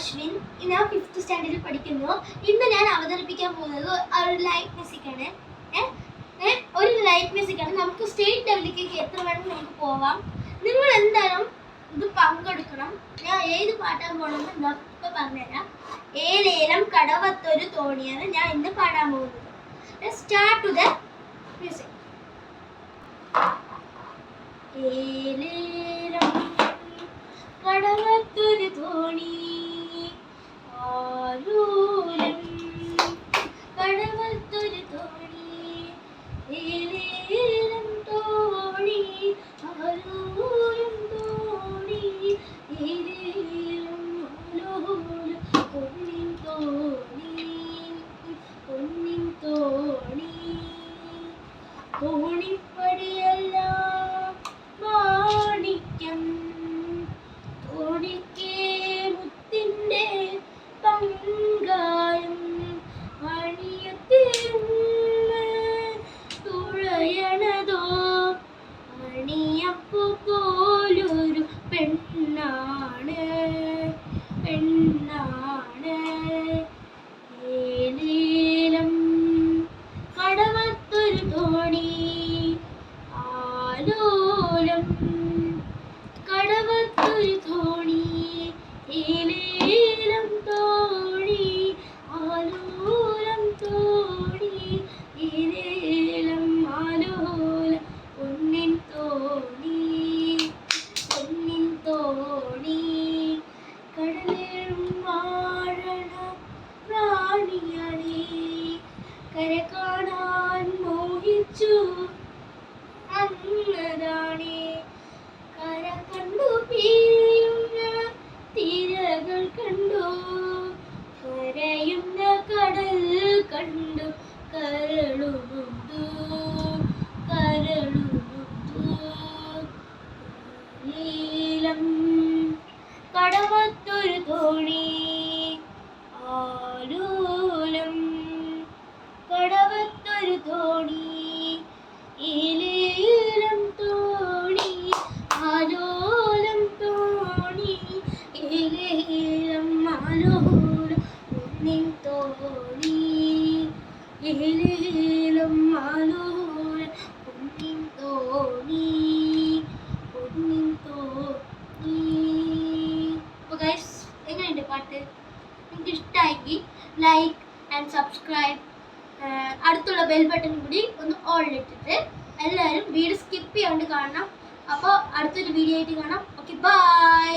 അശ്വിൻ. ഞാൻ 5th സ്റ്റാൻഡേർഡിൽ പഠിക്കുന്നു. ഇന്ന് ഞാൻ അവതരിപ്പിക്കാൻ പോകുന്നത് ഒരു ലൈറ്റ് മ്യൂസിക് ആണ്. നമുക്ക് സ്റ്റേറ്റ് ലെവലിലേക്ക് എത്ര വേണം നമുക്ക് പോവാം. നിങ്ങൾ എന്തായാലും ഇത് പങ്കെടുക്കണം. ഞാൻ ഏത് പാട്ടാൻ പോകണമെന്ന് ഇപ്പൊ പറഞ്ഞുതരാം. ഏലേലം കടവത്തൊരു തോണിയാണ് ഞാൻ ഇന്ന് പാടാൻ പോകുന്നത്. Start to the music. ഏലേലം കടവത്തൊരു തോണി, ആലോലം കടവത്തൊരു തോണി, ഏലേലം തോണി, ആലോലം തോണി, ഏലേലം ആലോലം പൊന്നിൻ തോണി, പൊന്നിൻ തോണി, തോണിപ്പടിയെല്ലാം മാണിക്യം, തോണിക്കേ മുത്തിൻ്റെ പങ്കായം, അണിയത്തിലും തുഴയണതോ അണിയപ്പു പോലൊരു പെണ്ണാണ്, പെണ്ണാണ്. ഏലേലം കടവത്തൊരു തോണി, ആലോലം കടവത്തൊരു തോണി, ഏലേലം തോണി, ആലോലം തോണി, ഏലേലം ആലോലം പൊന്നിൻ തോണി, പൊന്നിൻ തോണി. കടലിലും വാഴണ പ്രാണിയാണേ, കര കാണാൻ മോഹിച്ചു അന്നതാണേ, കര കണ്ടു പിരിയുന്ന തിരകൾ കണ്ടു, കരയുന്ന കടൽ കണ്ടു, കരളുമുണ്ടു, കരളുമുണ്ടു. ഏലേലം കടവത്തൊരു തോണി, ആലോലം കടവത്തൊരു തോണി, ഏലേലം തോണി, ആലോലം തോണി, ഏലേലം ആലോലം പൊന്നിൻ തോണി, ഏലേലം ആലോലം പൊന്നിൻ തോണി, പൊന്നിൻ തോണി. അപ്പോൾ ഗൈസ്, എങ്ങനെയുണ്ട് പാട്ട്? നിങ്ങൾക്ക് ഇഷ്ടമായെങ്കിൽ ലൈക്ക് ആൻഡ് സബ്സ്ക്രൈബ്, അടുത്തുള്ള ബെൽ ബട്ടൺ കൂടി ഒന്ന് ഓണിലിട്ടിട്ട് എല്ലാവരും വീഡിയോ സ്കിപ്പ് ചെയ്യാണ്ട് കാണണം. അപ്പോൾ അടുത്തൊരു വീഡിയോ ആയിട്ട് കാണാം. Okay, by.